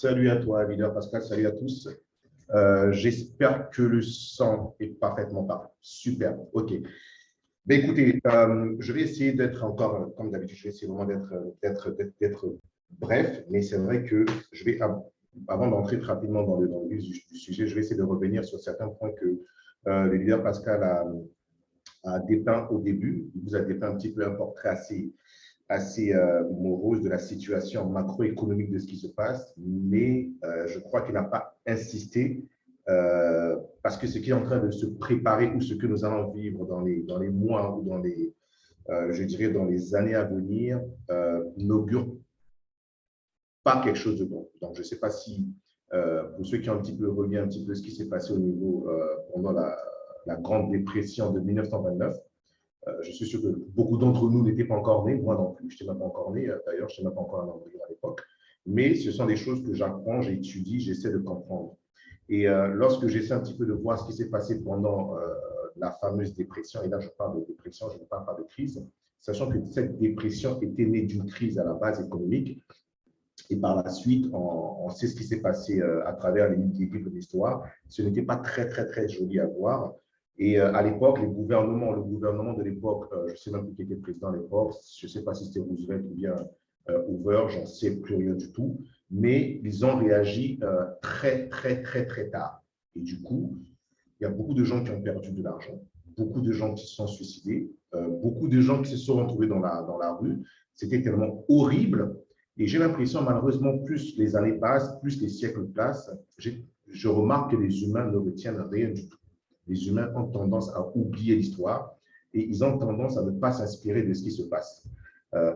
Salut à toi, leader Pascal, salut à tous. J'espère que le son est parfaitement parfait. Super, ok. Ben, écoutez, je vais essayer d'être encore, comme d'habitude, je vais essayer vraiment d'être bref, mais c'est vrai que je vais, avant d'entrer rapidement dans le vif du sujet, je vais essayer de revenir sur certains points que le leader Pascal a dépeint au début. Il vous a dépeint un petit peu un portrait assez morose de la situation macroéconomique de ce qui se passe, mais je crois qu'il n'a pas insisté parce que ce qui est en train de se préparer ou ce que nous allons vivre dans les mois ou je dirais dans les années à venir n'augure pas quelque chose de bon. Donc, je ne sais pas si, pour ceux qui ont un petit peu relié un petit peu ce qui s'est passé au niveau pendant la Grande Dépression de 1929, je suis sûr que beaucoup d'entre nous n'étaient pas encore nés, moi non plus, je n'étais même pas encore né, d'ailleurs, je n'étais même pas encore un embryon à l'époque, mais ce sont des choses que j'apprends, j'étudie, j'essaie de comprendre. Et lorsque j'essaie un petit peu de voir ce qui s'est passé pendant la fameuse dépression, et là je parle de dépression, je ne parle pas de crise, sachant que cette dépression était née d'une crise à la base économique, et par la suite, on sait ce qui s'est passé à travers les livres de l'histoire. Ce n'était pas très, très, très joli à voir. Et à l'époque, le gouvernement de l'époque, je ne sais même plus qui était président à l'époque, je ne sais pas si c'était Roosevelt ou bien Hoover, j'en sais plus rien du tout, mais ils ont réagi très, très, très, très tard. Et du coup, il y a beaucoup de gens qui ont perdu de l'argent, beaucoup de gens qui se sont suicidés, beaucoup de gens qui se sont retrouvés dans la rue. C'était tellement horrible. Et j'ai l'impression, malheureusement, plus les années passent, plus les siècles passent, je remarque que les humains ne retiennent rien du tout. Les humains ont tendance à oublier l'histoire et ils ont tendance à ne pas s'inspirer de ce qui se passe.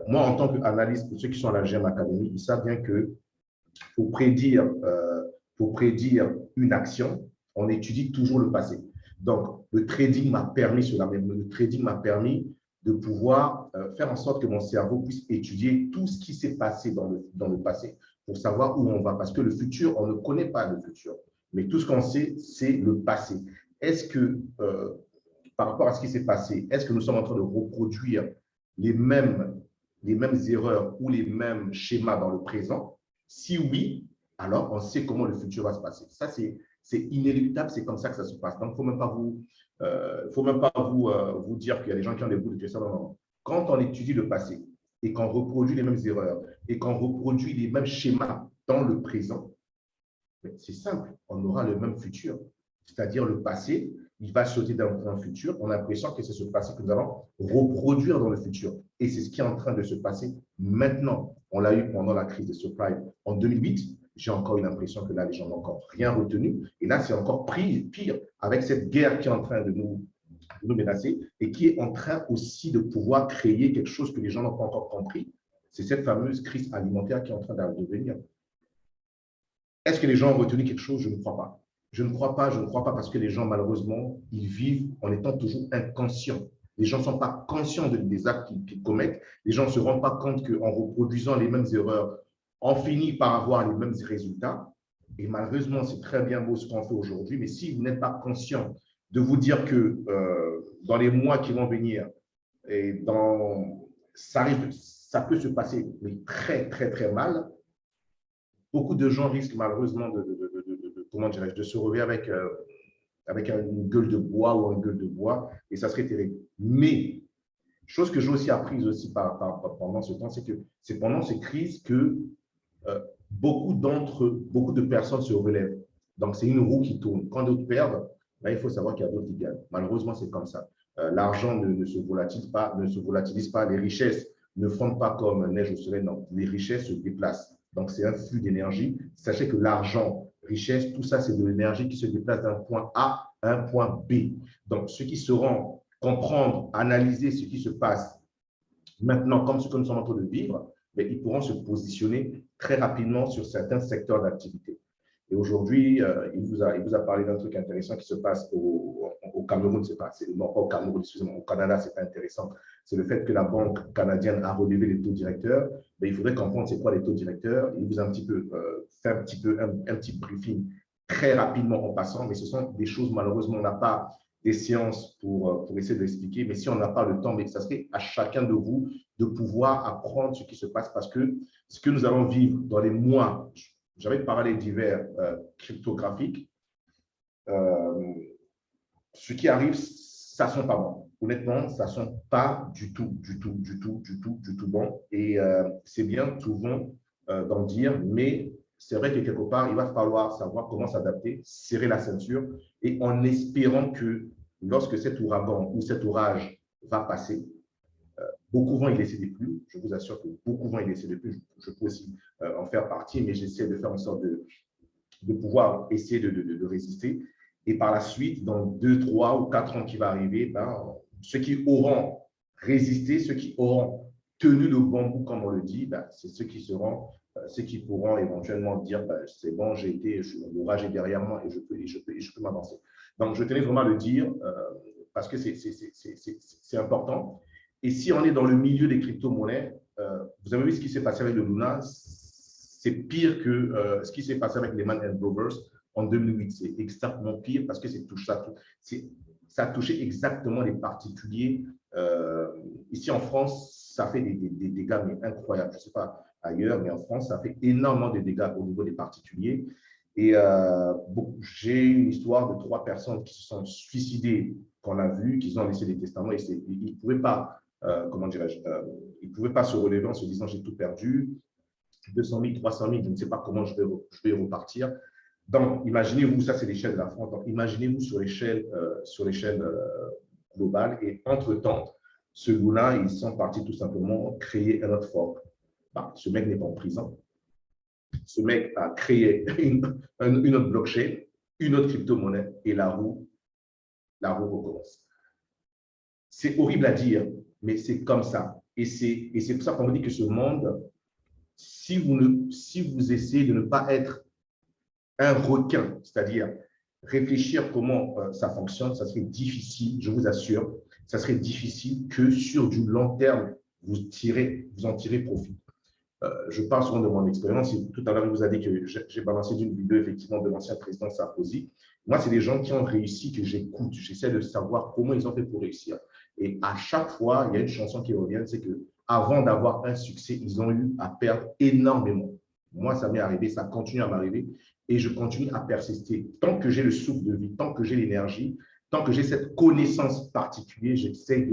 Moi, en tant qu'analyste, pour ceux qui sont à la GM Academy, ils savent bien que pour prédire une action, on étudie toujours le passé. Donc, le trading m'a permis de pouvoir faire en sorte que mon cerveau puisse étudier tout ce qui s'est passé dans le passé pour savoir où on va. Parce que le futur, on ne connaît pas le futur. Mais tout ce qu'on sait, c'est le passé. Est-ce que, par rapport à ce qui s'est passé, est-ce que nous sommes en train de reproduire les mêmes erreurs ou les mêmes schémas dans le présent? Si oui, alors on sait comment le futur va se passer. Ça, c'est inéluctable, c'est comme ça que ça se passe. Donc, il ne faut même pas vous dire qu'il y a des gens qui ont des bouts de questions. Non, non. Quand on étudie le passé et qu'on reproduit les mêmes erreurs et qu'on reproduit les mêmes schémas dans le présent, c'est simple, on aura le même futur. C'est-à-dire le passé, il va sauter d'un point futur. On a l'impression que c'est ce passé que nous allons reproduire dans le futur. Et c'est ce qui est en train de se passer maintenant. On l'a eu pendant la crise des subprimes en 2008. J'ai encore eu l'impression que là, les gens n'ont encore rien retenu. Et là, c'est encore pire avec cette guerre qui est en train de nous menacer et qui est en train aussi de pouvoir créer quelque chose que les gens n'ont pas encore compris. C'est cette fameuse crise alimentaire qui est en train d'advenir. Est-ce que les gens ont retenu quelque chose? Je ne crois pas. Je ne crois pas parce que les gens, malheureusement, ils vivent en étant toujours inconscients. Les gens ne sont pas conscients des actes qu'ils commettent. Les gens ne se rendent pas compte qu'en reproduisant les mêmes erreurs, on finit par avoir les mêmes résultats. Et malheureusement, c'est très bien beau ce qu'on fait aujourd'hui, mais si vous n'êtes pas conscient de vous dire que dans les mois qui vont venir, ça peut se passer mais très, très, très mal, beaucoup de gens risquent malheureusement de se réveiller avec une gueule de bois ou une gueule de bois, et ça serait terrible. Mais, chose que j'ai aussi apprise aussi pendant ce temps, c'est que c'est pendant ces crises que beaucoup de personnes se relèvent. Donc, c'est une roue qui tourne. Quand d'autres perdent, là, il faut savoir qu'il y a d'autres qui gagnent. Malheureusement, c'est comme ça. L'argent ne se volatilise pas, les richesses ne fondent pas comme neige au soleil, non. Les richesses se déplacent. Donc, c'est un flux d'énergie. Sachez que l'argent, richesse, tout ça, c'est de l'énergie qui se déplace d'un point A à un point B. Donc, ceux qui sauront comprendre, analyser ce qui se passe maintenant, comme ce que nous sommes en train de vivre, mais ils pourront se positionner très rapidement sur certains secteurs d'activité. Et aujourd'hui, il vous a parlé d'un truc intéressant qui se passe au Cameroun, non pas au Cameroun, excusez-moi, au Canada, c'est pas intéressant. C'est le fait que la banque canadienne a relevé les taux directeurs. Mais il faudrait comprendre c'est quoi les taux directeurs. Il vous a un petit peu fait un petit briefing très rapidement en passant, mais ce sont des choses, malheureusement, on n'a pas des séances pour essayer de l'expliquer, mais si on n'a pas le temps, mais ça serait à chacun de vous de pouvoir apprendre ce qui se passe parce que ce que nous allons vivre dans les mois, j'avais parlé divers cryptographiques. Ce qui arrive, ça ne sent pas bon. Honnêtement, ça ne sent pas du tout bon. Et c'est bien souvent d'en dire, mais c'est vrai que quelque part, il va falloir savoir comment s'adapter, serrer la ceinture et en espérant que lorsque cet ouragan ou cet orage va passer, beaucoup vont y laisser des plumes. Je vous assure que beaucoup vont y laisser des plumes. Je peux aussi en faire partie, mais j'essaie de faire en sorte de pouvoir essayer de résister. Et par la suite, dans 2, 3 ou 4 ans qui va arriver, ben, ceux qui auront résisté, ceux qui auront tenu le bambou, comme on le dit, ben, c'est ceux qui pourront éventuellement dire ben, c'est bon, l'orage est derrière moi et je peux m'avancer. Donc, je tenais vraiment à le dire parce que c'est important. Et si on est dans le milieu des crypto-monnaies, vous avez vu ce qui s'est passé avec le Luna, c'est pire que ce qui s'est passé avec les Man and Rovers en 2008. C'est extrêmement pire parce que ça a touché exactement les particuliers. Ici en France, ça fait des dégâts mais incroyables. Je ne sais pas ailleurs, mais en France, ça fait énormément de dégâts au niveau des particuliers. Et j'ai une histoire de 3 personnes qui se sont suicidées, qu'on a vu, qui ont laissé des testaments. Et ils ne pouvaient pas, comment dirais-je, ils pouvaient pas se relever en se disant j'ai tout perdu. 200 000, 300 000, je ne sais pas comment je vais repartir. Donc, imaginez-vous, ça c'est l'échelle de la France, donc imaginez-vous sur l'échelle globale. Et entre-temps, ce goût-là, ils sont partis tout simplement créer un autre fork. Bah, ce mec n'est pas en prison. Ce mec a créé une autre blockchain, une autre crypto-monnaie, et la roue recommence. C'est horrible à dire, mais c'est comme ça. Et c'est pour ça qu'on me dit que ce monde, si vous essayez de ne pas être un requin, c'est-à-dire réfléchir comment ça fonctionne, ça serait difficile, je vous assure, ça serait difficile que sur du long terme, vous en tirez profit. Je parle souvent de mon expérience. Tout à l'heure, il vous a dit que j'ai balancé d'une vidéo effectivement de l'ancien président Sarkozy. Moi, c'est des gens qui ont réussi que j'écoute. J'essaie de savoir comment ils ont fait pour réussir. Et à chaque fois, il y a une chanson qui revient, c'est que avant d'avoir un succès, ils ont eu à perdre énormément. Moi, ça m'est arrivé, ça continue à m'arriver et je continue à persister. Tant que j'ai le souffle de vie, tant que j'ai l'énergie, tant que j'ai cette connaissance particulière, j'essaie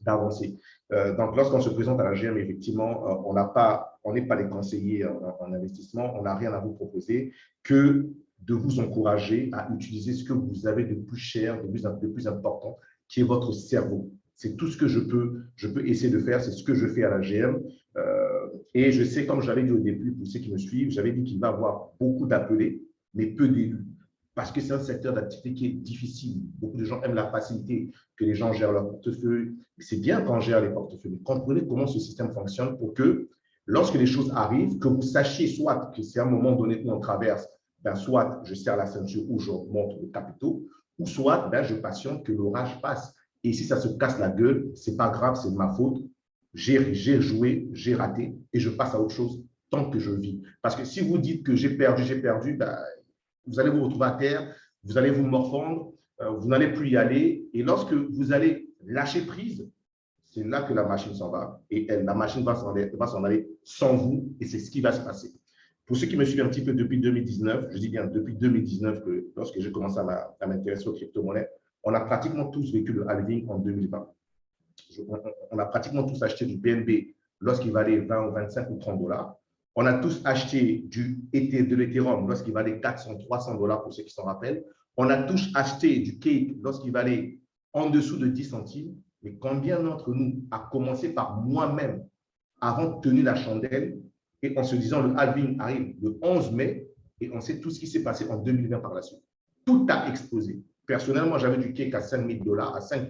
d'avancer. Donc, lorsqu'on se présente à la GM, effectivement, on n'est pas les conseillers en investissement, on n'a rien à vous proposer que de vous encourager à utiliser ce que vous avez de plus cher, de plus important, qui est votre cerveau. C'est tout ce que je peux essayer de faire, c'est ce que je fais à la GM. Et je sais, comme j'avais dit au début, pour ceux qui me suivent, j'avais dit qu'il va y avoir beaucoup d'appelés, mais peu d'élus. Parce que c'est un secteur d'activité qui est difficile. Beaucoup de gens aiment la facilité, que les gens gèrent leur portefeuille. C'est bien qu'on gère les portefeuilles. Mais comprenez comment ce système fonctionne pour que, lorsque les choses arrivent, que vous sachiez soit que c'est un moment donné où on traverse, ben soit je serre la ceinture ou je monte le capitaux, ou soit ben je patiente que l'orage passe. Et si ça se casse la gueule, ce n'est pas grave, c'est de ma faute. J'ai joué, j'ai raté et je passe à autre chose tant que je vis. Parce que si vous dites que j'ai perdu, ben, vous allez vous retrouver à terre, vous allez vous morfondre, vous n'allez plus y aller. Et lorsque vous allez lâcher prise, c'est là que la machine s'en va. Et la machine va s'en aller sans vous. Et c'est ce qui va se passer. Pour ceux qui me suivent un petit peu depuis 2019, je dis bien depuis 2019, que lorsque j'ai commencé à m'intéresser aux crypto-monnaies, on a pratiquement tous vécu le halving en 2020. On a pratiquement tous acheté du BNB lorsqu'il valait 20 ou 25 ou 30 $. On a tous acheté de l'Ethereum lorsqu'il valait 400, 300 $ pour ceux qui s'en rappellent. On a tous acheté du Cake lorsqu'il valait en dessous de 10 centimes. Mais combien d'entre nous a commencé par moi-même, avant tenu la chandelle et en se disant le halving arrive le 11 mai et on sait tout ce qui s'est passé en 2020 par la suite. Tout a explosé. Personnellement, j'avais du Cake à 5 000 $, à 5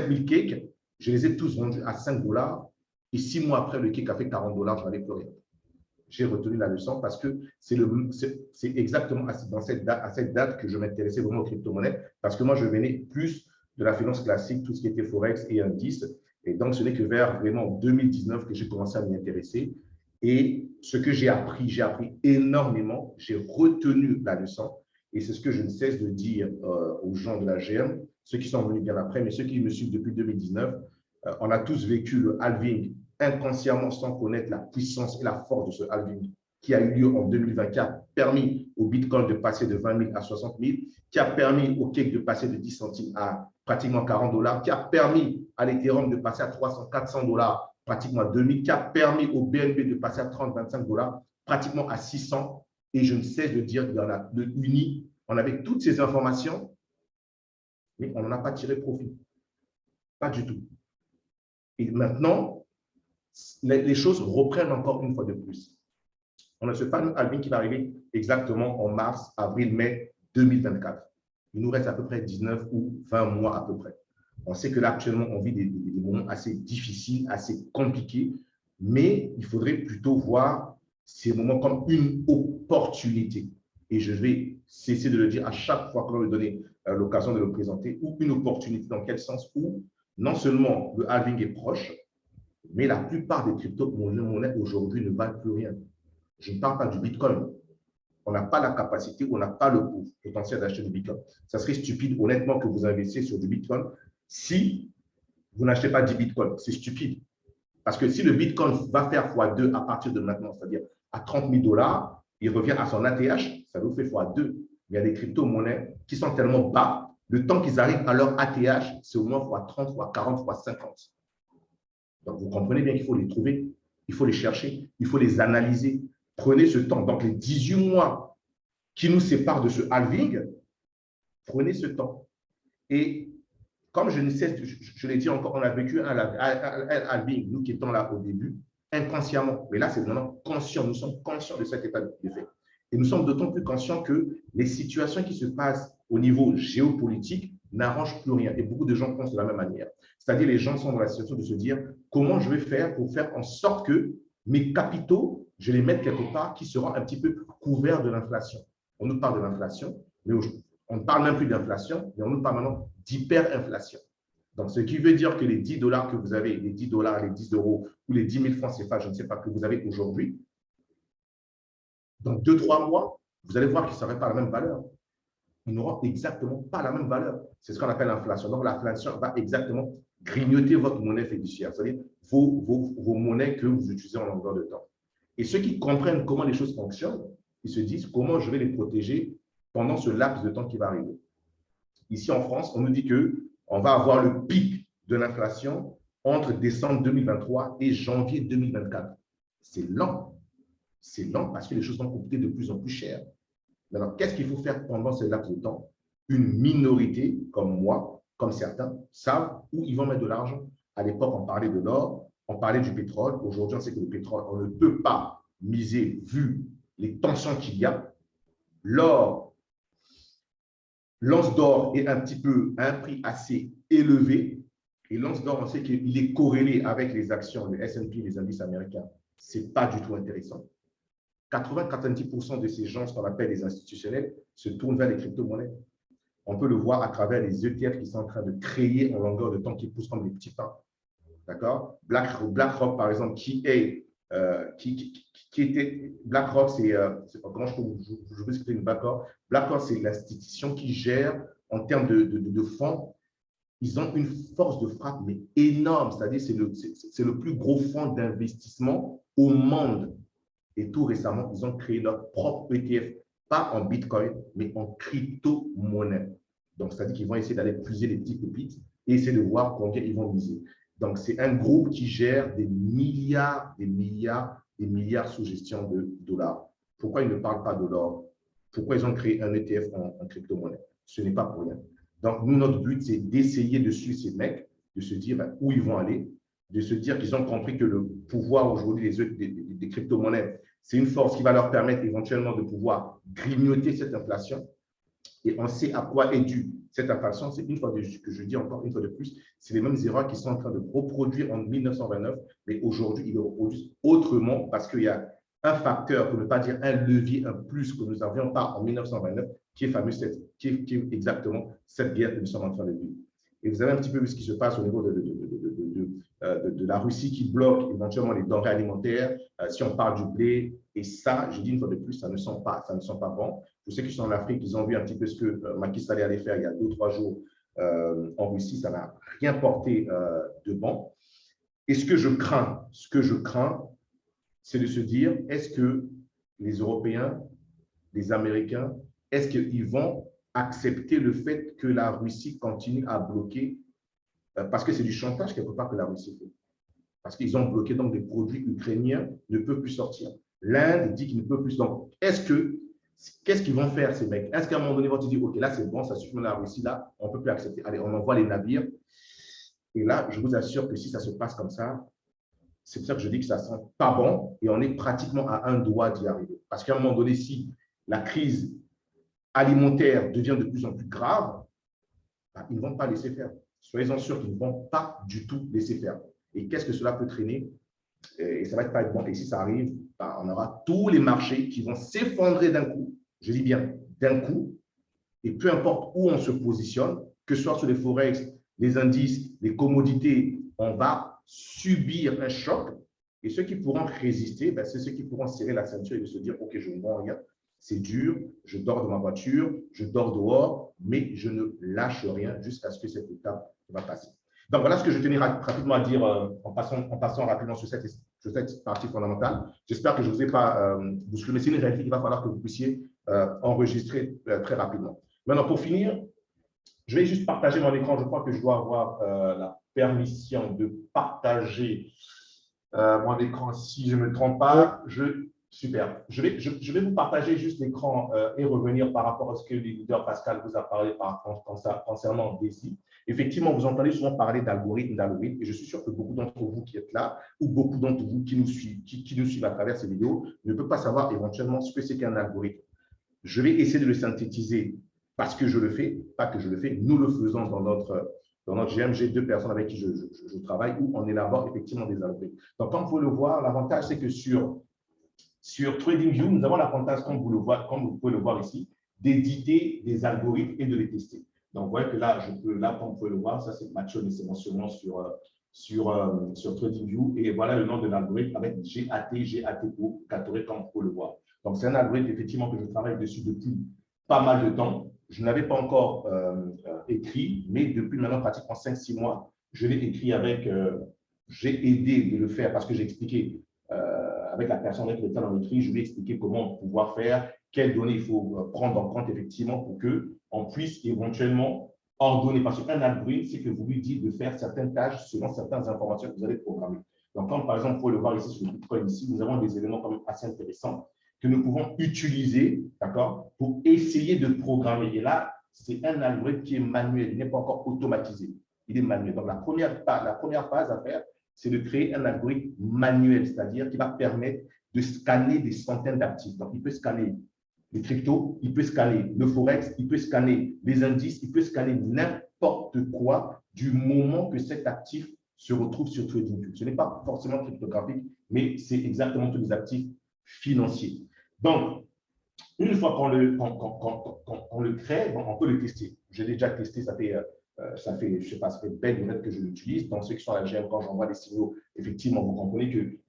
000 cakes. Je les ai tous vendus à 5 $. Et 6 mois après, le Cake a fait 40 $, je n'avais plus rien. J'ai retenu la leçon parce que c'est exactement à cette date que je m'intéressais vraiment aux crypto-monnaies parce que moi, je venais plus de la finance classique, tout ce qui était Forex et indices. Et donc, ce n'est que vers vraiment 2019 que j'ai commencé à m'y intéresser. Et ce que j'ai appris énormément. J'ai retenu la leçon. Et c'est ce que je ne cesse de dire aux gens de la GM, ceux qui sont venus bien après, mais ceux qui me suivent depuis 2019, on a tous vécu le halving inconsciemment sans connaître la puissance et la force de ce halving. qui a eu lieu en 2020, qui a permis au Bitcoin de passer de 20 000 à 60 000, qui a permis au cake de passer de 10 centimes à pratiquement 40 $, qui a permis à l'Ethereum de passer à 300, 400 $, pratiquement à 2000, qui a permis au BNB de passer à 30, 25 $, pratiquement à 600. Et je ne cesse de dire qu'il y en a de unis. On avait toutes ces informations, mais on n'en a pas tiré profit. Pas du tout. Et maintenant, les choses reprennent encore une fois de plus. On a ce fameux halving qui va arriver exactement en mars, avril, mai 2024. Il nous reste à peu près 19 ou 20 mois à peu près. On sait que là, actuellement, on vit des moments assez difficiles, assez compliqués, mais il faudrait plutôt voir ces moments comme une opportunité. Et je vais cesser de le dire à chaque fois qu'on va me donner l'occasion de le présenter, ou une opportunité dans quel sens où non seulement le halving est proche, mais la plupart des crypto-monnaies aujourd'hui ne valent plus rien. Je ne parle pas du Bitcoin. On n'a pas la capacité, on n'a pas le potentiel d'acheter du Bitcoin. Ça serait stupide, honnêtement, que vous investissiez sur du Bitcoin si vous n'achetez pas du Bitcoin. C'est stupide. Parce que si le Bitcoin va faire x2 à partir de maintenant, c'est-à-dire à 30 000 $, il revient à son ATH, ça vous fait x2. Il y a des crypto-monnaies qui sont tellement bas, le temps qu'ils arrivent à leur ATH, c'est au moins x30, x40, x50. Donc, vous comprenez bien qu'il faut les trouver, il faut les chercher, il faut les analyser. Prenez ce temps. Donc, les 18 mois qui nous séparent de ce halving, prenez ce temps. Et comme je ne sais, je l'ai dit encore, on a vécu un halving, nous qui étions là au début, inconsciemment. Mais là, c'est vraiment conscient. Nous sommes conscients de cet état de fait. Et nous sommes d'autant plus conscients que les situations qui se passent au niveau géopolitique n'arrangent plus rien. Et beaucoup de gens pensent de la même manière. C'est-à-dire, les gens sont dans la situation de se dire comment je vais faire pour faire en sorte que mes capitaux, je les mette quelque part qui seront un petit peu couverts de l'inflation. On nous parle de l'inflation, mais on ne parle même plus d'inflation, mais on nous parle maintenant d'hyperinflation. Donc, ce qui veut dire que les 10 $ que vous avez, les 10 $, les 10 euros ou les 10 000 francs CFA, je ne sais pas, que vous avez aujourd'hui, dans 2-3 mois, vous allez voir qu'ils ne seraient pas la même valeur. Ils n'auront exactement pas la même valeur. C'est ce qu'on appelle l'inflation. Donc, l'inflation va exactement grignoter votre monnaie fiduciaire, c'est-à-dire vos monnaies que vous utilisez en longueur de temps. Et ceux qui comprennent comment les choses fonctionnent, ils se disent comment je vais les protéger pendant ce laps de temps qui va arriver. Ici en France, on nous dit qu'on va avoir le pic de l'inflation entre décembre 2023 et janvier 2024. C'est lent. C'est lent parce que les choses vont coûter de plus en plus cher. Alors, qu'est-ce qu'il faut faire pendant ce laps de temps? Une minorité, comme moi, comme certains, savent où ils vont mettre de l'argent. À l'époque, on parlait de l'or, on parlait du pétrole. Aujourd'hui, on sait que le pétrole, on ne peut pas miser vu les tensions qu'il y a. L'or, l'once d'or est un petit peu à un prix assez élevé. Et l'once d'or, on sait qu'il est corrélé avec les actions, le S&P, les indices américains. Ce n'est pas du tout intéressant. 80-90% de ces gens, ce qu'on appelle les institutionnels, se tournent vers les crypto-monnaies. On peut le voir à travers les ETF qui sont en train de créer en longueur de temps, qui poussent comme des petits pains. D'accord? BlackRock, par exemple, qui était. BlackRock, c'est. Comment je peux expliquer une BlackRock? BlackRock, c'est l'institution qui gère en termes de fonds. Ils ont une force de frappe, mais énorme. C'est-à-dire, c'est le plus gros fonds d'investissement au monde. Et tout récemment, ils ont créé leur propre ETF, pas en Bitcoin, mais en crypto-monnaie. Donc, c'est-à-dire qu'ils vont essayer d'aller puiser les petites pépites et essayer de voir combien ils vont miser. Donc, c'est un groupe qui gère des milliards, des milliards, des milliards sous gestion de dollars. Pourquoi ils ne parlent pas de l'or? Pourquoi ils ont créé un ETF en crypto-monnaie? Ce n'est pas pour rien. Donc, nous, notre but, c'est d'essayer de suivre ces mecs, de se dire où ils vont aller, de se dire qu'ils ont compris que le pouvoir aujourd'hui des crypto-monnaies, c'est une force qui va leur permettre éventuellement de pouvoir grignoter cette inflation. Et on sait à quoi est due cette inflation. C'est une fois que je dis encore une fois de plus, c'est les mêmes erreurs qui sont en train de reproduire en 1929, mais aujourd'hui, ils le reproduisent autrement parce qu'il y a un facteur, pour ne pas dire un levier, un plus que nous n'avions pas en 1929, qui est fameux, qui est exactement cette guerre que nous sommes en train de vivre. Et vous avez un petit peu vu ce qui se passe au niveau de la Russie qui bloque éventuellement les denrées alimentaires, si on parle du blé. Et ça, je dis une fois de plus, ça ne sent pas bon. Je sais qu'ils sont en Afrique, ils ont vu un petit peu ce que Macky Sall allait faire il y a 2 ou 3 jours en Russie. Ça n'a rien porté de bon. Et ce que je crains, c'est de se dire, est-ce que les Européens, les Américains, est-ce qu'ils vont accepter le fait que la Russie continue à bloquer, parce que c'est du chantage quelque part que la Russie fait, parce qu'ils ont bloqué, donc des produits ukrainiens ne peuvent plus sortir. L'Inde dit qu'il ne peut plus. Donc, qu'est-ce qu'ils vont faire, ces mecs? Est-ce qu'à un moment donné, ils vont te dire, OK, là, c'est bon, ça suffit, la Russie, là, on ne peut plus accepter. Allez, on envoie les navires. Et là, je vous assure que si ça se passe comme ça, c'est pour ça que je dis que ça sent pas bon et on est pratiquement à un doigt d'y arriver. Parce qu'à un moment donné, si la crise alimentaire devient de plus en plus grave, ben, ils ne vont pas laisser faire. Soyez-en sûrs qu'ils ne vont pas du tout laisser faire. Et qu'est-ce que cela peut traîner? Et ça ne va pas être bon. Et si ça arrive, ben, on aura tous les marchés qui vont s'effondrer d'un coup. Je dis bien d'un coup. Et peu importe où on se positionne, que ce soit sur les forex, les indices, les commodités, on va subir un choc. Et ceux qui pourront résister, ben, c'est ceux qui pourront serrer la ceinture et se dire, OK, je ne vends rien, c'est dur, je dors dans ma voiture, je dors dehors, mais je ne lâche rien jusqu'à ce que cette étape va passer. Donc, voilà ce que je tenais rapidement à dire en passant rapidement sur cette partie fondamentale. J'espère que je ne vous ai pas bousculé, mais c'est une réalité qu'il va falloir que vous puissiez enregistrer très rapidement. Maintenant, pour finir, je vais juste partager mon écran. Je crois que je dois avoir la permission de partager mon écran si je ne me trompe pas. Super. Je vais vous partager juste l'écran et revenir par rapport à ce que le leader Pascal vous a parlé concernant DESI. Effectivement, vous entendez souvent parler d'algorithmes, et je suis sûr que beaucoup d'entre vous qui êtes là ou beaucoup d'entre vous qui nous suivent à travers ces vidéos ne peuvent pas savoir éventuellement ce que c'est qu'un algorithme. Je vais essayer de le synthétiser parce que je le fais, pas que je le fais, nous le faisons dans notre GM. J'ai 2 personnes avec qui je travaille où on élabore effectivement des algorithmes. Donc, comme vous pouvez le voir, l'avantage, c'est que sur TradingView, nous avons l'avantage, comme vous pouvez le voir ici, d'éditer des algorithmes et de les tester. Donc, vous voyez que là, comme vous pouvez le voir, ça c'est Mathieu, mais c'est mentionné sur TradingView. Et voilà le nom de l'algorithme avec GATO, Gatorade, comme vous pouvez le voir. Donc, c'est un algorithme, effectivement, que je travaille dessus depuis pas mal de temps. Je n'avais pas encore écrit, mais depuis maintenant pratiquement 5-6 mois, je l'ai écrit j'ai aidé de le faire parce que j'ai expliqué avec la personne avec laquelle on écrit, je lui ai expliqué comment pouvoir faire, quelles données il faut prendre en compte effectivement pour qu'on puisse éventuellement ordonner. Parce qu'un algorithme, c'est que vous lui dites de faire certaines tâches selon certaines informations que vous allez programmer. Donc, comme par exemple, vous pouvez le voir ici sur le Bitcoin, ici, nous avons des éléments quand même assez intéressants que nous pouvons utiliser, d'accord, pour essayer de programmer. Et là, c'est un algorithme qui est manuel, il n'est pas encore automatisé, il est manuel. Donc, la première phase à faire, c'est de créer un algorithme manuel, c'est-à-dire qui va permettre de scanner des centaines d'actifs. Donc, il peut scanner les cryptos, il peut scanner le forex, il peut scanner les indices, il peut scanner n'importe quoi du moment que cet actif se retrouve sur TradingView. Ce n'est pas forcément cryptographique, mais c'est exactement tous les actifs financiers. Donc, une fois qu'on le crée, on peut le tester. Je l'ai déjà testé, ça fait, je sais pas, ça fait belle lurette que je l'utilise. Dans ceux qui sont à la GM, quand j'envoie des signaux, effectivement, vous comprenez que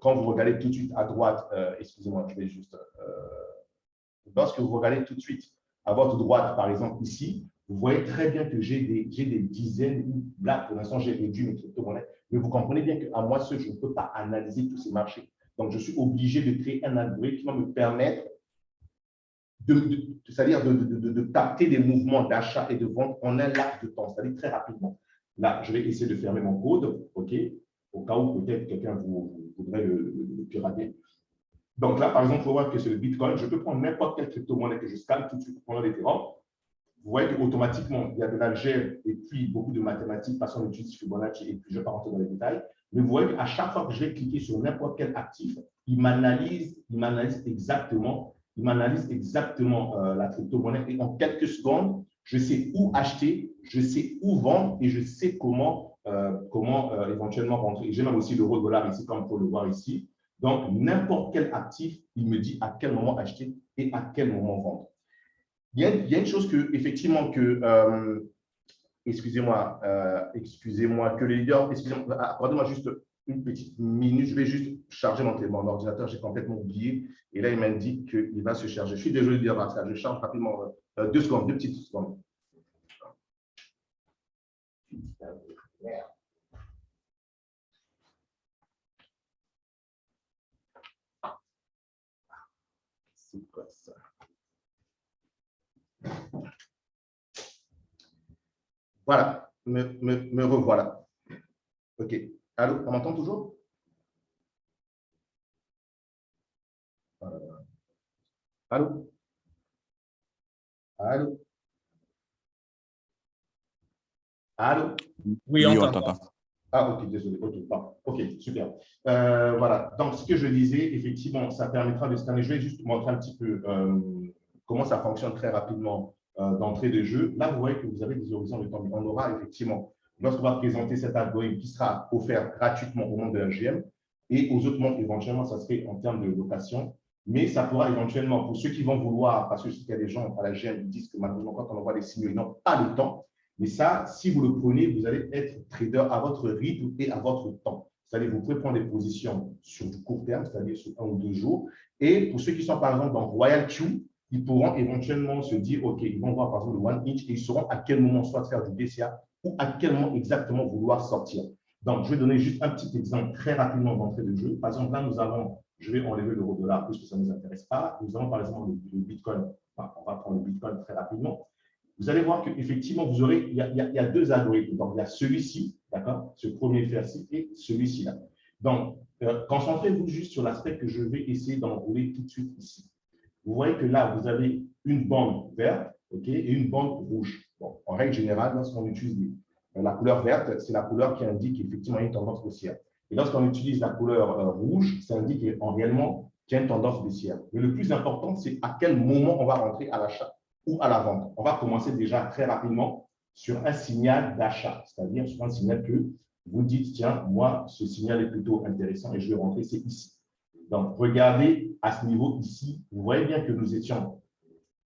quand vous regardez tout de suite à droite, excusez-moi, je vais juste, lorsque vous regardez tout de suite à votre droite, par exemple ici, vous voyez très bien que j'ai des dizaines, ou là, pour l'instant, j'ai réduit mes crypto-monnaies, mais vous comprenez bien qu'à moi seul, je ne peux pas analyser tous ces marchés. Donc, je suis obligé de créer un algorithme qui va me permettre c'est-à-dire de capter les mouvements d'achat et de vente en un laps de temps, c'est-à-dire très rapidement. Là, je vais essayer de fermer mon code, OK, au cas où peut-être quelqu'un voudrait le pirater. Donc là, par exemple, il faut voir que c'est le Bitcoin. Je peux prendre n'importe quelle crypto-monnaie que je scanne tout de suite pour prendre l'Ethereum. Vous voyez qu'automatiquement, il y a de l'algèbre et puis beaucoup de mathématiques, parce qu'on utilise Fibonacci et puis je ne vais pas rentrer dans les détails. Mais vous voyez qu'à chaque fois que je vais cliquer sur n'importe quel actif, il m'analyse exactement la crypto-monnaie et en quelques secondes, je sais où acheter, je sais où vendre et je sais comment éventuellement rentrer. Et j'ai même aussi l'euro-dollar ici, comme vous pouvez le voir ici. Donc, n'importe quel actif, il me dit à quel moment acheter et à quel moment vendre. Il y a une chose que, effectivement, excusez-moi, que les leaders, accordez-moi juste une petite minute, je vais juste charger mon ordinateur, j'ai complètement oublié, et là, il m'indique qu'il va se charger. Je suis désolé de dire ça, je charge rapidement, 2 secondes, 2 petites secondes. C'est quoi ça? Voilà, me revoilà. OK. Allô, on m'entend toujours? Allô? Allô? Allô? Oui, Oui, on on t'entend. t'entend. Ah, ok, désolé. Ok, pardon. Ok, super. Voilà. Donc, ce que je disais, effectivement, ça permettra de scanner. Je vais juste montrer un petit peu comment ça fonctionne très rapidement d'entrée de jeu. Là, vous voyez que vous avez des horizons de temps. On aura effectivement, lorsqu'on va présenter cet algorithme qui sera offert gratuitement au monde de la GM et aux autres mondes, éventuellement, ça serait en termes de location. Mais ça pourra éventuellement, pour ceux qui vont vouloir, parce que je sais qu'il y a des gens à la GM qui disent que malheureusement, quand on envoie des signaux, ils n'ont pas le temps. Mais ça, si vous le prenez, vous allez être trader à votre rythme et à votre temps. C'est-à-dire, vous pouvez prendre des positions sur du court terme, c'est-à-dire sur 1 ou 2 jours. Et pour ceux qui sont, par exemple, dans Royal Q, ils pourront éventuellement se dire, OK, ils vont voir, par exemple, le one inch et ils sauront à quel moment soit faire du DCA ou à quel moment exactement vouloir sortir. Donc, je vais donner juste un petit exemple très rapidement d'entrée de jeu. Par exemple, là, nous avons, je vais enlever l'euro-dollar puisque ça ne nous intéresse pas. Nous avons, par exemple, le Bitcoin. Enfin, on va prendre le Bitcoin très rapidement. Vous allez voir qu'effectivement, vous aurez, il y a deux algorithmes. Donc, il y a celui-ci, d'accord, ce premier faire-ci et celui-ci-là. Donc, concentrez-vous juste sur l'aspect que je vais essayer d'enrouler tout de suite ici. Vous voyez que là, vous avez une bande verte, ok, et une bande rouge. Bon, en règle générale, lorsqu'on utilise la couleur verte, c'est la couleur qui indique effectivement une tendance haussière. Et lorsqu'on utilise la couleur rouge, ça indique en réellement qu'il y a une tendance baissière. Mais le plus important, c'est à quel moment on va rentrer à l'achat ou à la vente. On va commencer déjà très rapidement sur un signal d'achat, c'est-à-dire sur un signal que vous dites, tiens, moi, ce signal est plutôt intéressant et je vais rentrer, c'est ici. Donc, regardez à ce niveau ici, vous voyez bien que nous étions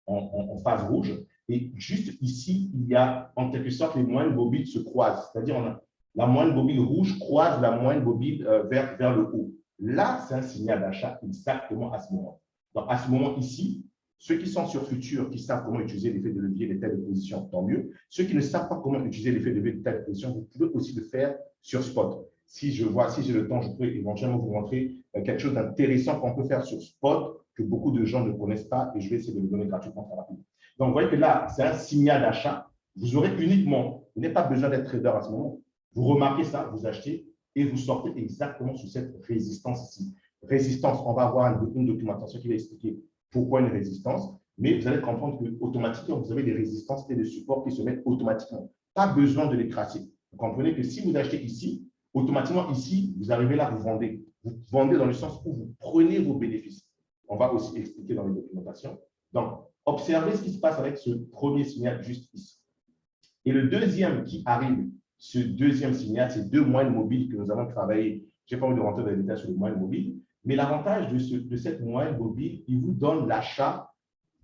en phase rouge et juste ici, il y a en quelque sorte les moyennes mobiles se croisent, c'est-à-dire la moyenne mobile rouge croise la moyenne mobile vers le haut. Là, c'est un signal d'achat exactement à ce moment. Donc, à ce moment ici, ceux qui sont sur futur, qui savent comment utiliser l'effet de levier des telles positions, tant mieux. Ceux qui ne savent pas comment utiliser l'effet de levier de telles positions, vous pouvez aussi le faire sur spot. Si j'ai le temps, je peux éventuellement vous montrer quelque chose d'intéressant qu'on peut faire sur spot que beaucoup de gens ne connaissent pas et je vais essayer de vous donner gratuitement très rapidement. Donc, vous voyez que là, c'est un signal d'achat. Vous aurez uniquement, vous n'avez pas besoin d'être trader à ce moment. Vous remarquez ça, vous achetez et vous sortez exactement sur cette résistance ici. Résistance, on va avoir une documentation qui va expliquer pourquoi une résistance, mais vous allez comprendre qu'automatiquement, vous avez des résistances et des supports qui se mettent automatiquement. Pas besoin de les tracer. Vous comprenez que si vous achetez ici, automatiquement ici, vous arrivez là, vous vendez. Vous vendez dans le sens où vous prenez vos bénéfices. On va aussi expliquer dans les documentations. Donc, observez ce qui se passe avec ce premier signal juste ici. Et le deuxième qui arrive, ce deuxième signal, c'est deux moyennes mobiles que nous avons travaillé. Je n'ai pas envie de rentrer dans les détails sur les moyennes mobiles, mais l'avantage de cette moyenne mobile, il vous donne l'achat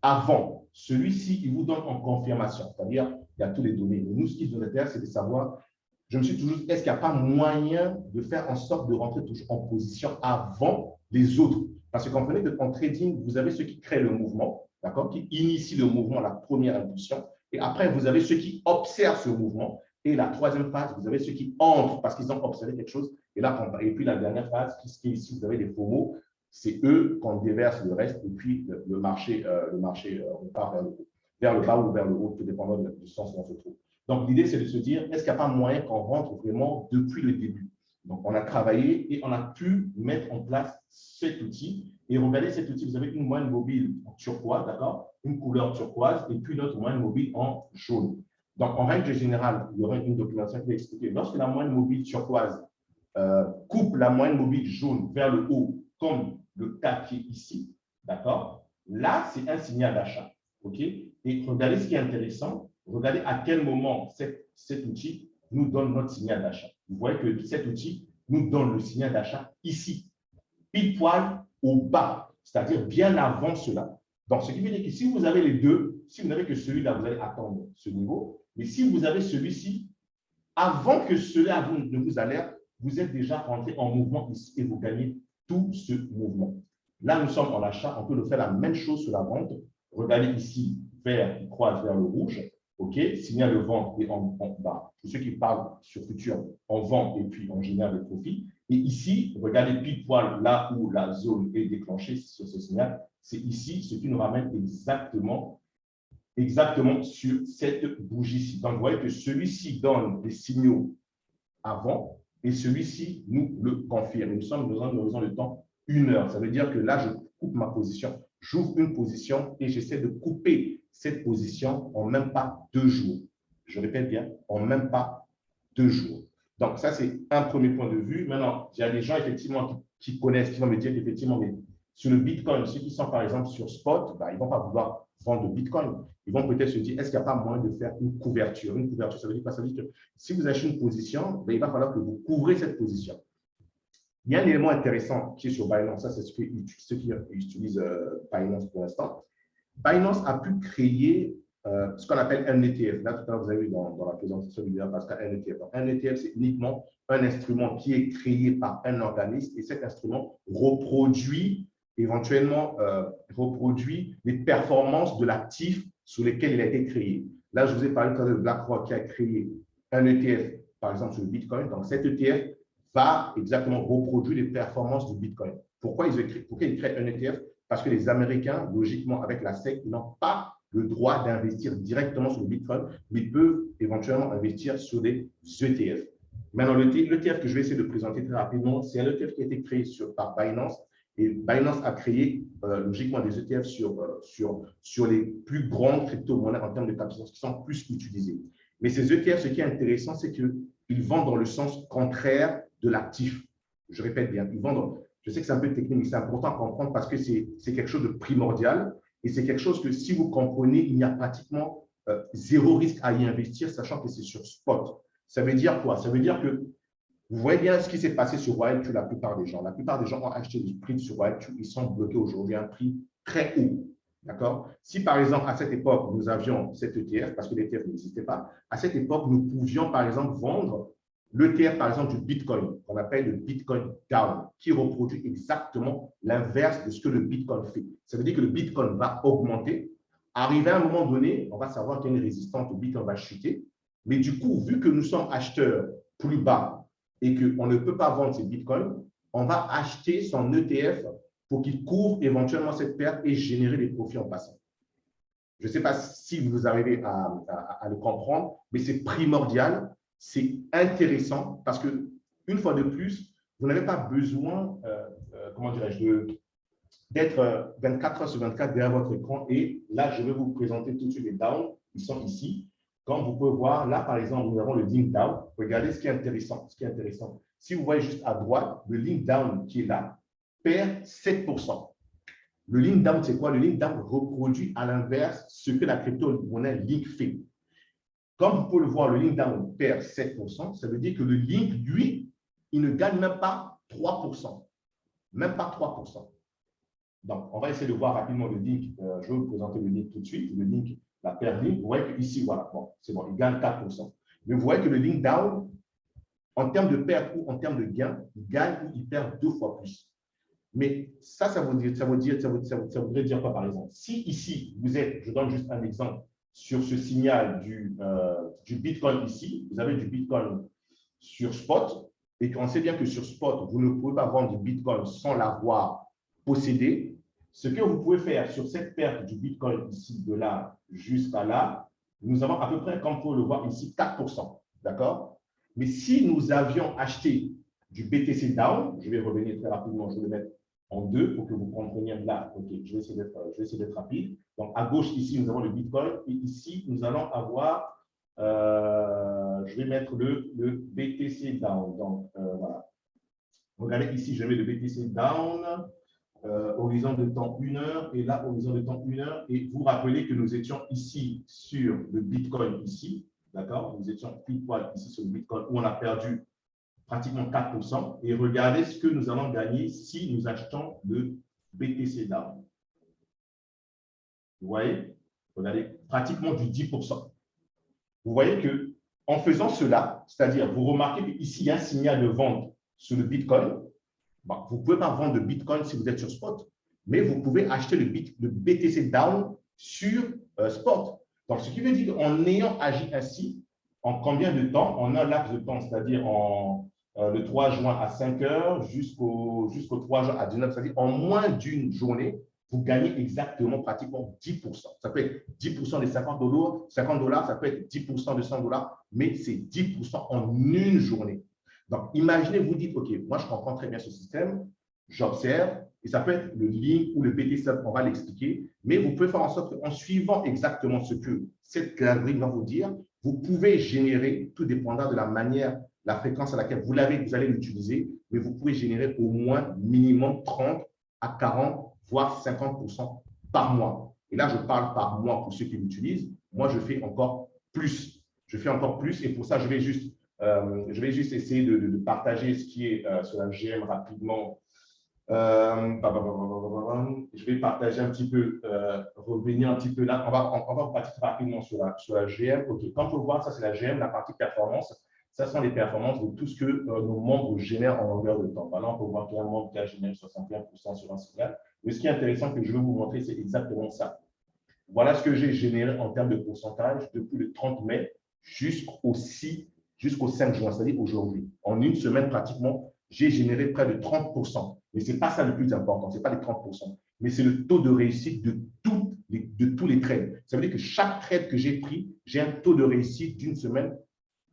avant. Celui-ci, il vous donne en confirmation, c'est-à-dire il y a tous les données. Mais nous, ce qui nous intéresse, c'est de savoir, je me suis toujours dit, est-ce qu'il n'y a pas moyen de faire en sorte de rentrer toujours en position avant les autres? Parce que comprenez qu'en trading, vous avez ceux qui créent le mouvement, d'accord, qui initient le mouvement, la première impulsion, et après, vous avez ceux qui observent ce mouvement, et la troisième phase, vous avez ceux qui entrent parce qu'ils ont observé quelque chose, et puis la dernière phase, qui est ici, vous avez les FOMO, c'est eux qu'on déverse le reste, et puis le marché on part vers le bas ou vers le haut, tout dépendant du sens où on se trouve. Donc, l'idée, c'est de se dire, est-ce qu'il n'y a pas moyen qu'on rentre vraiment depuis le début? Donc, on a travaillé et on a pu mettre en place cet outil. Et regardez cet outil, vous avez une moyenne mobile en turquoise, d'accord? Une couleur turquoise et puis notre moyenne mobile en jaune. Donc, en règle générale, il y aura une documentation qui va expliquer. Lorsque la moyenne mobile turquoise coupe la moyenne mobile jaune vers le haut, comme le cas qui est ici, d'accord? Là, c'est un signal d'achat, OK? Et regardez ce qui est intéressant. Regardez à quel moment cet outil nous donne notre signal d'achat. Vous voyez que cet outil nous donne le signal d'achat ici, pile poil au bas, c'est-à-dire bien avant cela. Donc, ce qui veut dire que si vous avez les deux, si vous n'avez que celui-là, vous allez attendre ce niveau. Mais si vous avez celui-ci, avant que cela ne vous alerte, vous êtes déjà rentré en mouvement ici et vous gagnez tout ce mouvement. Là, nous sommes en achat, on peut le faire la même chose sur la vente. Regardez ici, vert qui croise vers le rouge. OK, signal de vente et en bas. Pour ceux qui parlent sur futur, on vend et puis on génère des profits. Et ici, regardez pile poil là où la zone est déclenchée sur ce signal, c'est ici ce qui nous ramène exactement sur cette bougie-ci. Donc, vous voyez que celui-ci donne des signaux avant et celui-ci nous le confirme. Nous sommes dans un horizon de temps 1 heure. Ça veut dire que là, je coupe ma position, j'ouvre une position et j'essaie de couper cette position en même pas 2 jours. Je répète bien, en même pas 2 jours. Donc, ça, c'est un premier point de vue. Maintenant, il y a des gens, effectivement, qui connaissent, qui vont me dire qu'effectivement, mais sur le Bitcoin, ceux qui sont, par exemple, sur Spot, ben, ils ne vont pas vouloir vendre de Bitcoin. Ils vont peut-être se dire, est-ce qu'il n'y a pas moyen de faire une couverture? Une couverture, ça veut dire quoi? Ça veut dire que si vous achetez une position, ben, il va falloir que vous couvrez cette position. Il y a un élément intéressant qui est sur Binance. Ça, c'est ceux qui utilisent Binance pour l'instant. Binance a pu créer ce qu'on appelle un ETF. Là, tout à l'heure, vous avez vu dans la présentation vidéo, parce qu'un ETF. Un ETF, c'est uniquement un instrument qui est créé par un organisme et cet instrument reproduit éventuellement les performances de l'actif sur lequel il a été créé. Là, je vous ai parlé de BlackRock qui a créé un ETF, par exemple, sur le Bitcoin. Donc, cet ETF va exactement reproduire les performances du Bitcoin. Pourquoi ils créent un ETF? Parce que les Américains, logiquement, avec la SEC, n'ont pas le droit d'investir directement sur le Bitcoin, mais peuvent éventuellement investir sur des ETF. Maintenant, l'ETF que je vais essayer de présenter très rapidement, c'est un ETF qui a été créé par Binance. Et Binance a créé logiquement des ETF sur les plus grandes crypto-monnaies en termes de capitalisation qui sont plus utilisées. Mais ces ETF, ce qui est intéressant, c'est qu'ils vont dans le sens contraire de l'actif. Je répète bien, ils vont dans… Je sais que c'est un peu technique, mais c'est important à comprendre parce que c'est quelque chose de primordial et c'est quelque chose que si vous comprenez, il y a pratiquement zéro risque à y investir, sachant que c'est sur spot. Ça veut dire quoi? Ça veut dire que vous voyez bien ce qui s'est passé sur Wild2, la plupart des gens. La plupart des gens ont acheté des prix sur Wild2, ils sont bloqués aujourd'hui à un prix très haut. D'accord? Si par exemple, à cette époque, nous avions cet ETF, parce que l'ETF n'existait pas, à cette époque, nous pouvions par exemple vendre l'ETF, par exemple, du Bitcoin, qu'on appelle le Bitcoin Down, qui reproduit exactement l'inverse de ce que le Bitcoin fait. Ça veut dire que le Bitcoin va augmenter. Arrivé à un moment donné, on va savoir qu'il y a une résistance, le Bitcoin va chuter. Mais du coup, vu que nous sommes acheteurs plus bas et qu'on ne peut pas vendre ces Bitcoins, on va acheter son ETF pour qu'il couvre éventuellement cette perte et générer des profits en passant. Je ne sais pas si vous arrivez à le comprendre, mais c'est primordial. C'est intéressant parce que, une fois de plus, vous n'avez pas besoin, comment dirais-je, d'être 24 heures sur 24 derrière votre écran. Et là, je vais vous présenter tout de suite les downs. Ils sont ici. Comme vous pouvez voir, là, par exemple, nous avons le link down. Regardez ce qui est intéressant. Si vous voyez juste à droite, le link down qui est là perd 7%. Le link down, c'est quoi? Le link down reproduit à l'inverse ce que la crypto-monnaie Link fait. Comme vous pouvez le voir, le link down perd 7%. Ça veut dire que le link, lui, il ne gagne même pas 3%. Même pas 3%. Donc, on va essayer de voir rapidement le link. Je vais vous présenter le link tout de suite. Le link, la paire link, vous voyez qu'ici, voilà, bon, c'est bon, il gagne 4%. Mais vous voyez que le link down, en termes de perte ou en termes de gain, il gagne ou il perd 2 fois plus. Mais ça voudrait dire quoi, par exemple? Si ici, vous êtes, je donne juste un exemple, sur ce signal du Bitcoin ici, vous avez du Bitcoin sur spot, et qu'on sait bien que sur spot, vous ne pouvez pas vendre du Bitcoin sans l'avoir possédé. Ce que vous pouvez faire sur cette perte du Bitcoin ici, de là jusqu'à là, nous avons à peu près, comme vous pouvez le voir ici, 4%. D'accord? Mais si nous avions acheté du BTC Down, je vais revenir très rapidement, je vais le mettre en 2 pour que vous compreniez là. Ok, je vais essayer d'être rapide. Donc, à gauche, ici, nous avons le Bitcoin. Et ici, nous allons avoir, je vais mettre le BTC Down. Donc, voilà. Regardez ici, je mets le BTC Down, horizon de temps 1 heure. Et là, horizon de temps 1 heure. Et vous rappelez que nous étions ici sur le Bitcoin, ici. D'accord? Nous étions pile poil ici sur le Bitcoin où on a perdu pratiquement 4%. Et regardez ce que nous allons gagner si nous achetons le BTC Down. Vous voyez? Regardez, pratiquement du 10%. Vous voyez que en faisant cela, c'est-à-dire, vous remarquez qu'ici, il y a un signal de vente sur le Bitcoin. Bon, vous ne pouvez pas vendre de Bitcoin si vous êtes sur spot, mais vous pouvez acheter le BTC Down sur spot. Donc, ce qui veut dire qu'en ayant agi ainsi, en combien de temps? En un laps de temps, c'est-à-dire en le 3 juin à 5 heures jusqu'au 3 juin à 19 heures. C'est-à-dire en moins d'une journée, vous gagnez exactement pratiquement 10%. Ça peut être 10% des 50 $, ça peut être 10% de 100 $, mais c'est 10% en une journée. Donc, imaginez, vous dites, OK, moi, je comprends très bien ce système, j'observe, et ça peut être le link ou le BT, on va l'expliquer, mais vous pouvez faire en sorte qu'en suivant exactement ce que cette galerie va vous dire, vous pouvez générer, tout dépendant de la manière, la fréquence à laquelle vous allez l'utiliser, mais vous pouvez générer au moins minimum 30 à 40, voire 50% par mois. Et là, je parle par mois pour ceux qui l'utilisent. Moi, je fais encore plus. Je fais encore plus et pour ça, je vais juste essayer de partager ce qui est sur la GM rapidement. Je vais partager un petit peu, revenir un petit peu là. On va partir rapidement sur la GM. OK, comme on peut voir, ça c'est la GM, la partie performance. Ça sont les performances de tout ce que nos membres génèrent en longueur de temps. Là, on peut voir qu'il y a un membre qui a généré 61% sur un signal. Mais ce qui est intéressant que je vais vous montrer, c'est exactement ça. Voilà ce que j'ai généré en termes de pourcentage depuis le 30 mai jusqu'au 5 juin, c'est-à-dire aujourd'hui. En une semaine, pratiquement, j'ai généré près de 30%. Mais ce n'est pas ça le plus important, ce n'est pas les 30%, mais c'est le taux de réussite de tous les trades. Ça veut dire que chaque trade que j'ai pris, j'ai un taux de réussite d'une semaine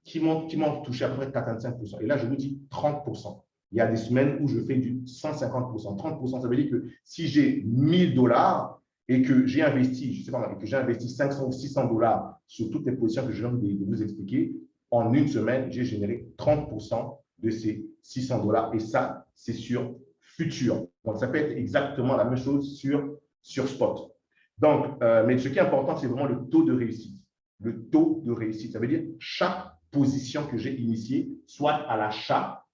qui m'ont touché à peu près 85%. Et là, je vous dis 30%. Il y a des semaines où je fais du 150%. 30%, ça veut dire que si j'ai 1000 $ et que j'ai investi, je sais pas, que j'ai investi 500 ou 600 $ sur toutes les positions que je viens de vous expliquer, en une semaine, j'ai généré 30% de ces 600 $. Et ça, c'est sur futur. Donc, ça peut être exactement la même chose sur spot. Donc, mais ce qui est important, c'est vraiment le taux de réussite. Le taux de réussite, ça veut dire chaque position que j'ai initiée, soit à l'achat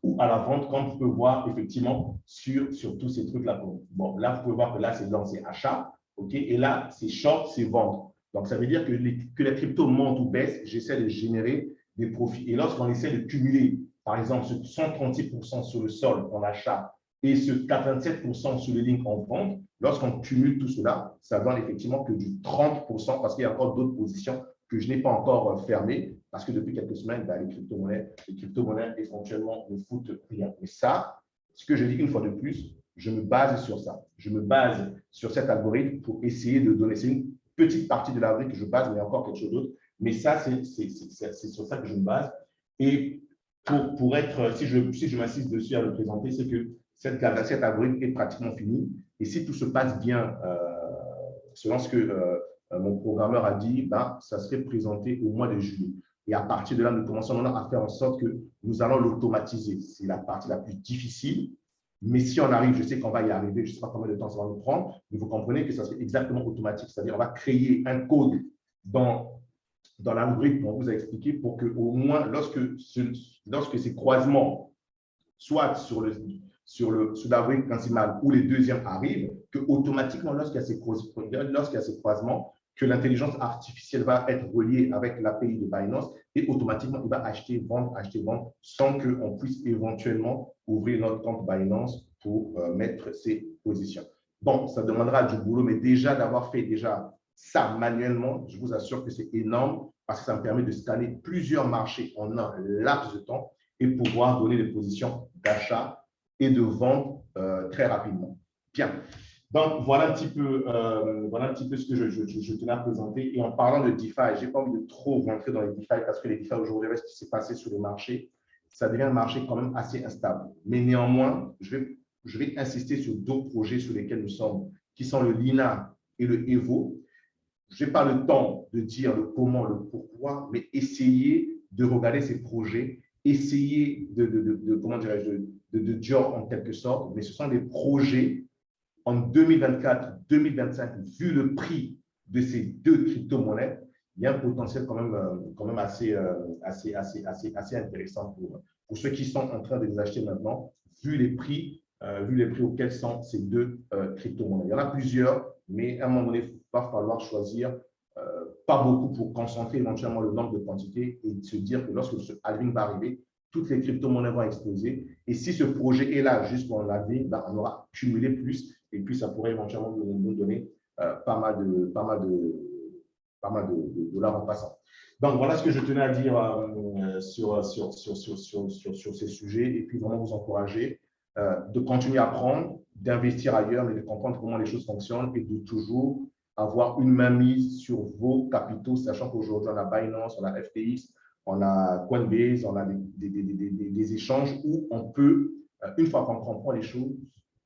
ou à la vente, comme vous pouvez voir effectivement sur tous ces trucs-là. Bon, là, vous pouvez voir que là, c'est achat, OK, et là, c'est short, c'est vente. Donc, ça veut dire que les cryptos montent ou baissent, j'essaie de générer des profits. Et lorsqu'on essaie de cumuler, par exemple, ce 136% sur le sol en achat et ce 87% sur le link en vente, lorsqu'on cumule tout cela, ça donne effectivement que du 30% parce qu'il y a encore d'autres positions que je n'ai pas encore fermées parce que depuis quelques semaines, les crypto-monnaies éventuellement ne foutent rien. Mais ça, ce que je dis une fois de plus, je me base sur ça. Je me base sur cet algorithme pour essayer de donner. C'est une petite partie de l'algorithme que je base, mais il y a encore quelque chose d'autre. Mais ça, c'est sur ça que je me base. Et pour être, si je m'insiste dessus à le présenter, c'est que cet algorithme est pratiquement fini. Et si tout se passe bien, selon ce que mon programmeur a dit, ça serait présenté au mois de juillet. Et à partir de là, nous commençons maintenant à faire en sorte que nous allons l'automatiser. C'est la partie la plus difficile. Mais si on arrive, je sais qu'on va y arriver, je ne sais pas combien de temps ça va nous prendre, mais vous comprenez que ça serait exactement automatique. C'est-à-dire qu'on va créer un code dans l'algorithme qu'on vous a expliqué pour qu'au moins, lorsque ces croisements, soit sur l'algorithme principal ou les deuxièmes arrivent, que automatiquement, lorsqu'il y a ces croisements, que l'intelligence artificielle va être reliée avec l'API de Binance et automatiquement, il va acheter, vendre, sans qu'on puisse éventuellement ouvrir notre compte Binance pour mettre ses positions. Bon, ça demandera du boulot, mais déjà d'avoir fait ça manuellement, je vous assure que c'est énorme parce que ça me permet de scanner plusieurs marchés en un laps de temps et pouvoir donner des positions d'achat et de vente très rapidement. Bien. Donc, voilà un petit peu ce que je tenais à présenter. Et en parlant de DeFi, je n'ai pas envie de trop rentrer dans les DeFi parce que les DeFi aujourd'hui, ce qui s'est passé sur les marchés, ça devient un marché quand même assez instable. Mais néanmoins, je vais insister sur d'autres projets sur lesquels nous sommes, qui sont le Lina et le Evo. Je n'ai pas le temps de dire le comment, le pourquoi, mais essayer de regarder ces projets, essayer comment dirais-je, de dire en quelque sorte, mais ce sont des projets en 2024-2025, vu le prix de ces deux crypto-monnaies, il y a un potentiel quand même assez intéressant pour ceux qui sont en train de les acheter maintenant, vu les prix auxquels sont ces deux crypto-monnaies. Il y en a plusieurs, mais à un moment donné, il va falloir choisir pas beaucoup pour concentrer éventuellement le nombre de quantités et se dire que lorsque ce halving va arriver, toutes les crypto-monnaies vont exploser. Et si ce projet est là jusqu'en halving, on aura cumulé plus et puis ça pourrait éventuellement nous donner pas mal pas mal de dollars en passant. Donc, voilà ce que je tenais à dire sur ces sujets et puis vraiment vous encourager de continuer à apprendre, d'investir ailleurs, mais de comprendre comment les choses fonctionnent et de toujours avoir une main mise sur vos capitaux, sachant qu'aujourd'hui, on a Binance, on a FTX, on a Coinbase, on a des échanges où on peut, une fois qu'on comprend les choses,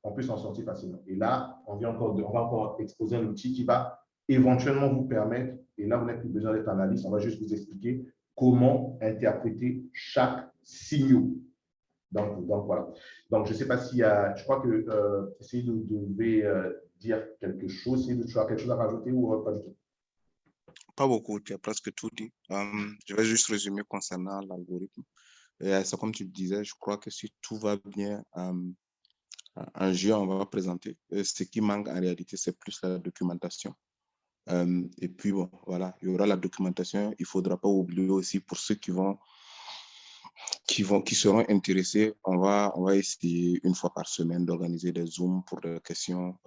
on peut s'en sortir facilement. Et là, on va encore exposer un outil qui va éventuellement vous permettre, et là, vous n'avez plus besoin d'être analyste, on va juste vous expliquer comment interpréter chaque signal. Donc voilà. Donc, je ne sais pas s'il y a, je crois que si vous devez dire quelque chose, si tu as quelque chose à rajouter ou pas du tout. Pas beaucoup, tu as presque tout dit. Je vais juste résumer concernant l'algorithme. C'est comme tu le disais, je crois que si tout va bien, en juin, on va présenter. Ce qui manque en réalité, c'est plus la documentation. Et puis, bon, voilà, il y aura la documentation. Il ne faudra pas oublier aussi pour ceux qui seront intéressés, on va essayer une fois par semaine d'organiser des Zooms pour des questions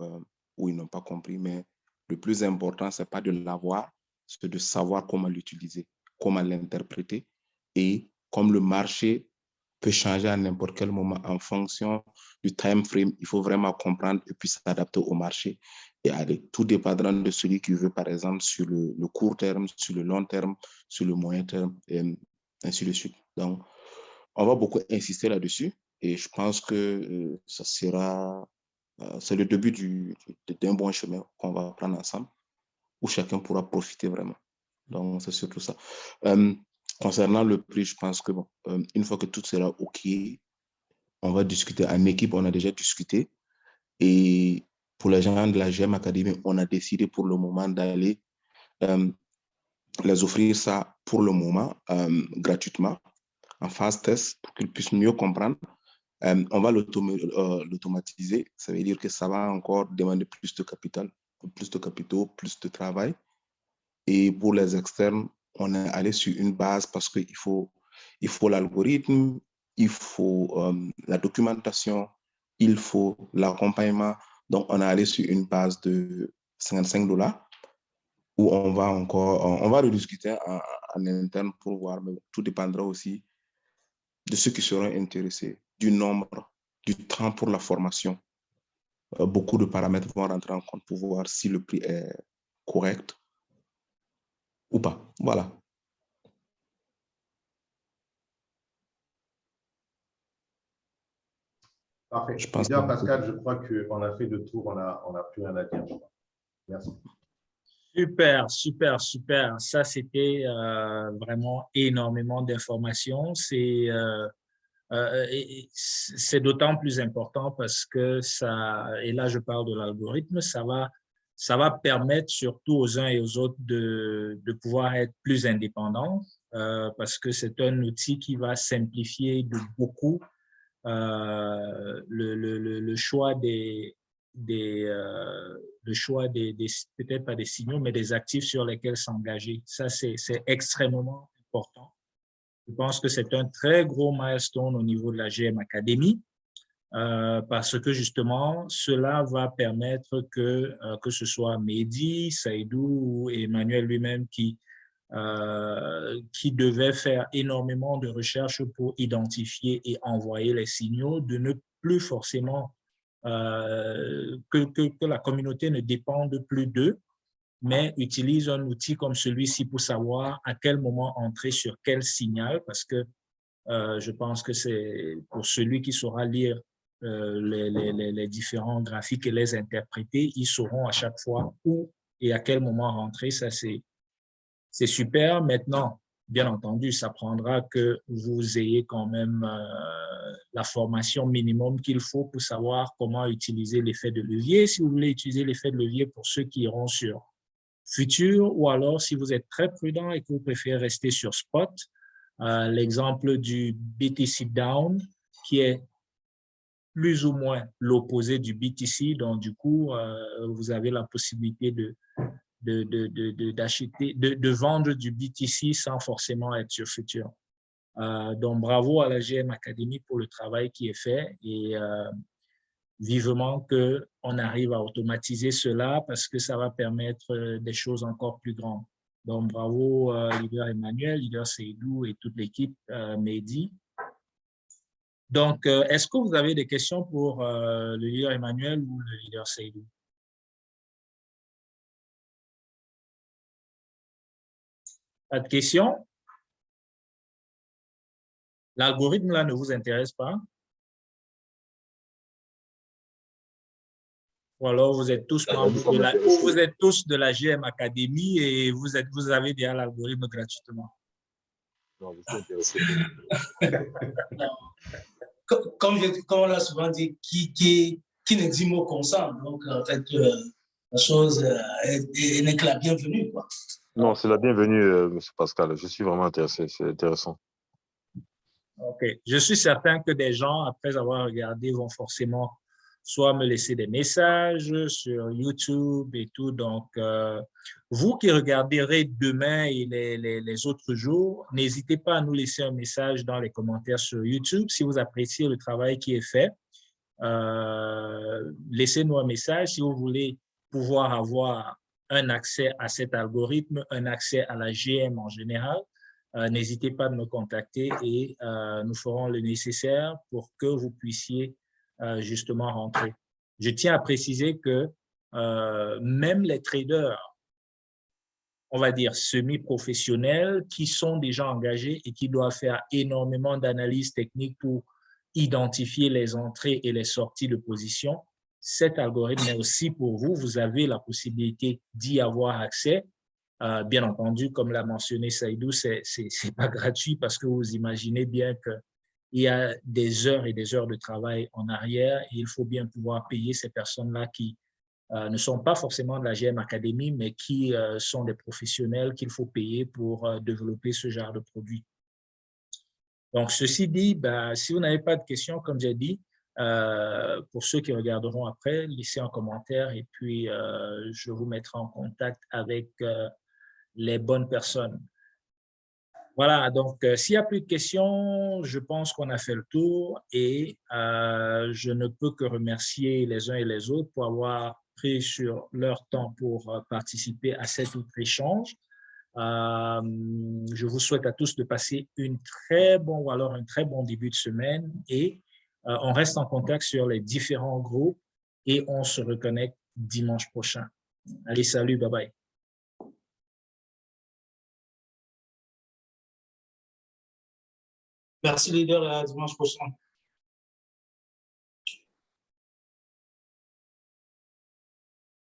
où ils n'ont pas compris. Mais le plus important, ce n'est pas de l'avoir, c'est de savoir comment l'utiliser, comment l'interpréter. Et comme le marché peut changer à n'importe quel moment en fonction du time frame, il faut vraiment comprendre et puis s'adapter au marché. Et aller, tout dépendra de celui qui veut, par exemple, sur le court terme, sur le long terme, sur le moyen terme, et ainsi de suite. Donc, on va beaucoup insister là-dessus et je pense que ça sera, c'est le début d'un bon chemin qu'on va prendre ensemble où chacun pourra profiter vraiment. Donc, c'est surtout ça. Concernant le prix, je pense que bon, une fois que tout sera OK, on va discuter en équipe, on a déjà discuté. Et pour les gens de la GM Academy, on a décidé pour le moment d'aller les offrir ça pour le moment gratuitement en phase test pour qu'ils puissent mieux comprendre. On va l'automatiser. Ça veut dire que ça va encore demander plus de capital, plus de capitaux, plus de travail. Et pour les externes, on est allé sur une base parce qu'il faut l'algorithme, il faut la documentation, il faut l'accompagnement. Donc, on est allé sur une base de $55 où on va rediscuter en interne pour voir, mais tout dépendra aussi de ceux qui seront intéressés, du nombre, du temps pour la formation. Beaucoup de paramètres vont rentrer en compte pour voir si le prix est correct ou pas. Voilà. Parfait. Je pense Bien, Pascal, je crois qu'on a fait le tour, on n'a plus rien à dire. Merci. Super, super, super. Ça, c'était vraiment énormément d'informations. C'est d'autant plus important parce que ça, et là je parle de l'algorithme, ça va permettre surtout aux uns et aux autres de pouvoir être plus indépendants parce que c'est un outil qui va simplifier de beaucoup le choix le choix peut-être pas des signaux, mais des actifs sur lesquels s'engager. Ça, c'est extrêmement important. Je pense que c'est un très gros milestone au niveau de la GM Academy parce que justement, cela va permettre que ce soit Mehdi, Saïdou ou Emmanuel lui-même qui devait faire énormément de recherches pour identifier et envoyer les signaux, de ne plus forcément que la communauté ne dépende plus d'eux, mais utilise un outil comme celui-ci pour savoir à quel moment entrer sur quel signal, parce que je pense que c'est pour celui qui saura lire les différents graphiques et les interpréter, ils sauront à chaque fois où et à quel moment rentrer. Ça, c'est super. Maintenant, bien entendu, ça prendra que vous ayez quand même la formation minimum qu'il faut pour savoir comment utiliser l'effet de levier. Si vous voulez utiliser l'effet de levier pour ceux qui iront sur Futur, ou alors si vous êtes très prudent et que vous préférez rester sur Spot, l'exemple du BTC Down, qui est plus ou moins l'opposé du BTC. Donc, du coup, vous avez la possibilité d'acheter, de vendre du BTC sans forcément être sur Futur. Donc, bravo à la GM Academy pour le travail qui est fait et vivement qu'on arrive à automatiser cela parce que ça va permettre des choses encore plus grandes. Donc, bravo, leader Emmanuel, leader Seydou et toute l'équipe Mehdi. Donc, est-ce que vous avez des questions pour le leader Emmanuel ou le leader Seydou? Pas de questions? L'algorithme, là, ne vous intéresse pas? Ou alors vous êtes tous membres de la, ou vous êtes tous de la GM Academy et vous avez déjà l'algorithme gratuitement. Non, je suis intéressé. Comme on l'a souvent dit, qui ne dit mot consent. Donc, en fait, la chose n'est que la bienvenue, quoi. Non, c'est la bienvenue, M. Pascal. Je suis vraiment intéressé. C'est intéressant. OK. Je suis certain que des gens, après avoir regardé, vont forcément soit me laisser des messages sur YouTube et tout. Donc, vous qui regarderez demain et les autres jours, n'hésitez pas à nous laisser un message dans les commentaires sur YouTube si vous appréciez le travail qui est fait. Laissez-nous un message si vous voulez pouvoir avoir un accès à cet algorithme, un accès à la GM en général. N'hésitez pas à me contacter et nous ferons le nécessaire pour que vous puissiez justement rentrer. Je tiens à préciser que même les traders, on va dire semi-professionnels, qui sont déjà engagés et qui doivent faire énormément d'analyses techniques pour identifier les entrées et les sorties de position, cet algorithme est aussi pour vous. Vous avez la possibilité d'y avoir accès. Bien entendu, comme l'a mentionné Seydou, c'est pas gratuit parce que vous imaginez bien qu'il y a des heures et des heures de travail en arrière et il faut bien pouvoir payer ces personnes-là qui ne sont pas forcément de la GM Academy, mais qui sont des professionnels qu'il faut payer pour développer ce genre de produit. Donc, ceci dit, si vous n'avez pas de questions, comme j'ai dit, pour ceux qui regarderont après, laissez un commentaire et puis je vous mettrai en contact avec les bonnes personnes. Voilà, donc s'il n'y a plus de questions, je pense qu'on a fait le tour et je ne peux que remercier les uns et les autres pour avoir pris sur leur temps pour participer à cet autre échange. Je vous souhaite à tous de passer un très bon début de semaine et on reste en contact sur les différents groupes et on se reconnecte dimanche prochain. Allez, salut, bye bye. Merci, leader, à dimanche prochain.